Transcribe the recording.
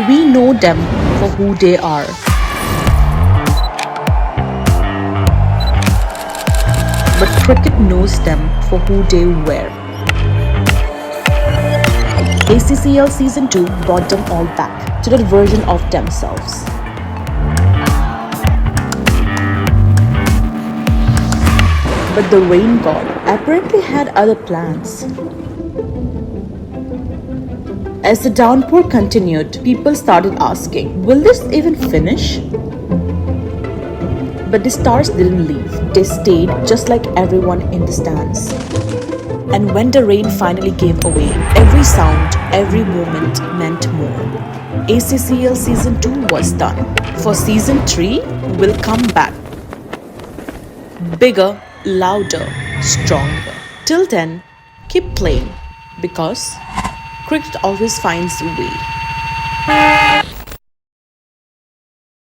We know them for who they are. But cricket knows them for who they were. ACCL Season 2 brought them all back to that version of themselves. But the rain god apparently had other plans. As the downpour continued, people started asking, will this even finish? But the stars didn't leave. They stayed just like everyone in the stands. And when the rain finally gave away, every sound, every moment meant more. ACCL Season 2 was done. For Season 3 will come back. Bigger, louder, stronger. Till then, keep playing because cricket always finds a way.